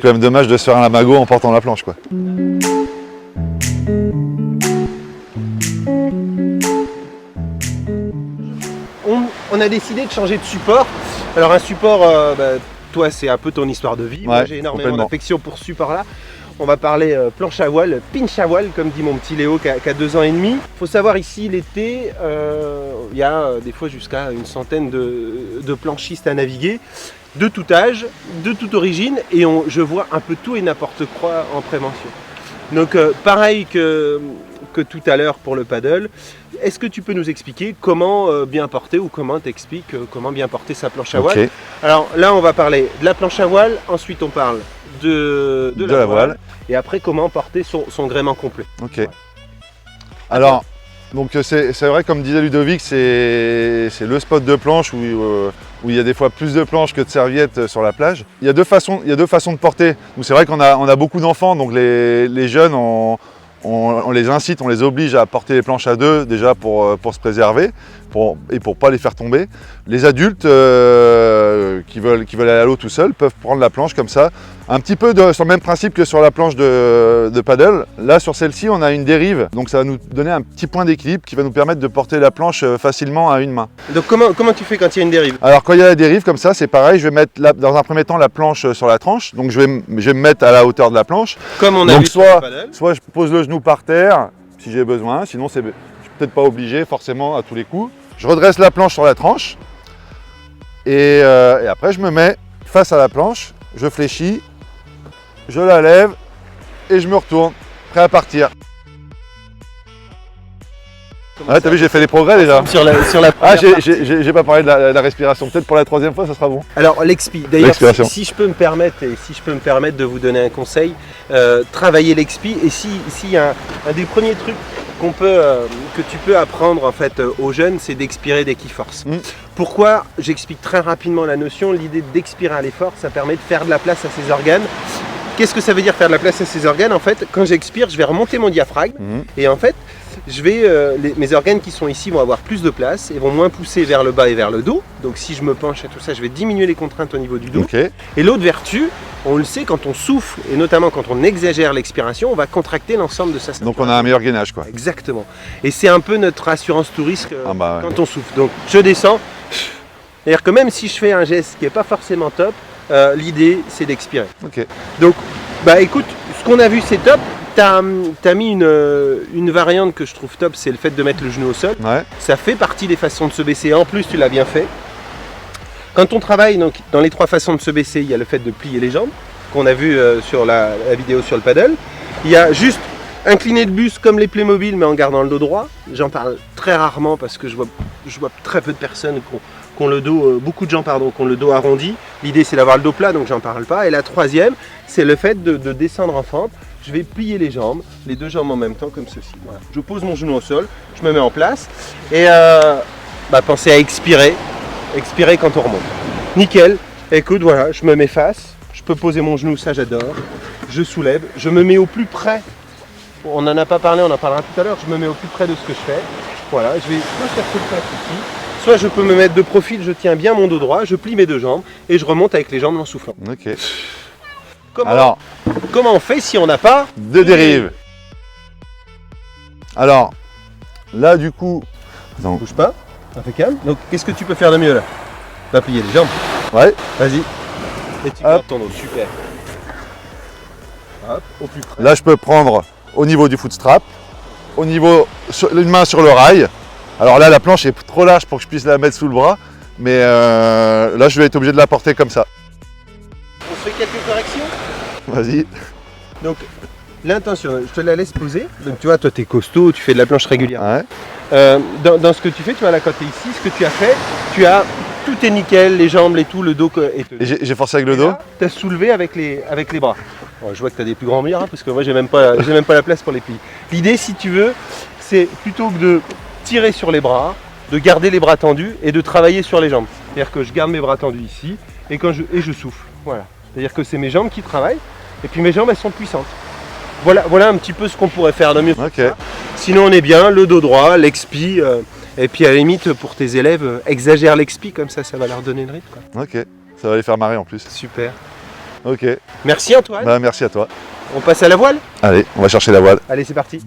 C'est quand même dommage de se faire un lamago en portant la planche, quoi. On a décidé de changer de support. Alors un support, toi c'est un peu ton histoire de vie. Ouais, Moi j'ai énormément d'affection pour ce support-là. On va parler planche à voile, pinch à voile, comme dit mon petit Léo qui a 2 ans et demi. Il faut savoir ici l'été, il y a des fois jusqu'à une centaine de planchistes à naviguer, de tout âge, de toute origine, et je vois un peu tout et n'importe quoi en prévention. Donc pareil que tout à l'heure pour le paddle, est-ce que tu peux nous expliquer comment bien porter ou comment t'expliques comment bien porter sa planche à voile? Okay. Alors là on va parler de la planche à voile, ensuite on parle de la voile, et après comment porter son gréement complet. Ok. Ouais. Alors, donc c'est vrai, comme disait Ludovic, c'est le spot de planche où il y a des fois plus de planches que de serviettes sur la plage. Il y a deux façons de porter. C'est vrai qu'on a beaucoup d'enfants, donc les jeunes, on les incite, on les oblige à porter les planches à 2 déjà pour se préserver et pour pas les faire tomber. Les adultes qui veulent aller à l'eau tout seuls peuvent prendre la planche comme ça, un petit peu sur le même principe que sur la planche de paddle. Là sur celle-ci on a une dérive, donc ça va nous donner un petit point d'équilibre qui va nous permettre de porter la planche facilement à une main. Donc comment tu fais quand il y a une dérive? Alors quand il y a la dérive comme ça, c'est pareil, je vais mettre dans un premier temps la planche sur la tranche, donc je vais me mettre à la hauteur de la planche. Comme on a donc vu soit je pose le genou par terre si j'ai besoin, sinon je suis peut-être pas obligé forcément à tous les coups. Je redresse la planche sur la tranche et après je me mets face à la planche, je fléchis, je la lève et je me retourne, prêt à partir. Ouais, t'as vu, j'ai fait des progrès déjà. Sur la ah, j'ai pas parlé de la respiration. Peut-être pour la 3e fois, ça sera bon. Alors l'expi, d'ailleurs, si je peux me permettre de vous donner un conseil, travailler l'expi. Et s'il y a un des premiers trucs que tu peux apprendre en fait aux jeunes, c'est d'expirer dès qu'ils forcent. Pourquoi? J'explique très rapidement la notion. L'idée d'expirer à l'effort, ça permet de faire de la place à ses organes. Qu'est-ce que ça veut dire faire de la place à ses organes? En fait, quand j'expire, je vais remonter mon diaphragme et en fait, mes organes qui sont ici vont avoir plus de place et vont moins pousser vers le bas et vers le dos. Donc si je me penche et tout ça, je vais diminuer les contraintes au niveau du dos. Okay. Et l'autre vertu, on le sait, quand on souffle et notamment quand on exagère l'expiration, on va contracter l'ensemble de sa ceinture. Donc on a un meilleur gainage, quoi. Exactement. Et c'est un peu notre assurance tout risque quand on souffle. Donc je descends. C'est-à-dire que même si je fais un geste qui n'est pas forcément top, l'idée c'est d'expirer. Okay. Donc écoute, ce qu'on a vu c'est top. T'as mis une variante que je trouve top, c'est le fait de mettre le genou au sol. Ouais. Ça fait partie des façons de se baisser. En plus, tu l'as bien fait. Quand on travaille donc, dans les 3 façons de se baisser, il y a le fait de plier les jambes, qu'on a vu sur la vidéo sur le paddle. Il y a juste incliner le buste comme les Playmobil, mais en gardant le dos droit. J'en parle très rarement parce que je vois très peu de personnes qui ont le dos, beaucoup de gens qui ont le dos arrondi. L'idée c'est d'avoir le dos plat, donc j'en parle pas. Et la 3e, c'est le fait de descendre en fente. Je vais plier les jambes, les 2 jambes en même temps comme ceci. Voilà. Je pose mon genou au sol, je me mets en place et pensez à expirer quand on remonte. Nickel, écoute voilà, je me mets face, je peux poser mon genou, ça j'adore. Je soulève, je me mets au plus près. On n'en a pas parlé, on en parlera tout à l'heure, je me mets au plus près de ce que je fais. Voilà, je vais soit faire ce place ici, soit je peux me mettre de profil, je tiens bien mon dos droit, je plie mes 2 jambes et je remonte avec les jambes en soufflant. Ok. Comment on fait si on n'a pas de dérive? Alors, là du coup... Attends. Bouge pas, impeccable. Donc qu'est-ce que tu peux faire de mieux là? Va plier les jambes. Ouais. Vas-y. Et tu gardes ton dos, super. Hop, au plus près. Là je peux prendre au niveau du footstrap, une main sur le rail. Alors là la planche est trop large pour que je puisse la mettre sous le bras, mais là je vais être obligé de la porter comme ça. On se fait quelques corrections? Vas-y. Donc l'intention, je te la laisse poser. Donc tu vois, toi tu es costaud, tu fais de la planche régulière. Ouais. Dans ce que tu fais, tu vois là quand tu es ici, ce que tu as fait, tout est nickel, les jambes, tout, le dos. Et j'ai forcé avec le dos. Tu as soulevé avec les bras. Bon, je vois que tu as des plus grands bras, parce que moi j'ai même pas la place pour les plier. L'idée si tu veux, c'est plutôt que de tirer sur les bras, de garder les bras tendus et de travailler sur les jambes. C'est-à-dire que je garde mes bras tendus ici et je souffle. Voilà. C'est-à-dire que c'est mes jambes qui travaillent et puis mes jambes elles sont puissantes. Voilà un petit peu ce qu'on pourrait faire de mieux. Okay. Sinon on est bien, le dos droit, l'expi, et puis à la limite pour tes élèves, exagère l'expi comme ça va leur donner le rythme. Ok, ça va les faire marrer en plus. Super. Ok, Merci Antoine. bah, merci à toi. On passe à la voile? Allez, on va chercher la voile. Allez, c'est parti.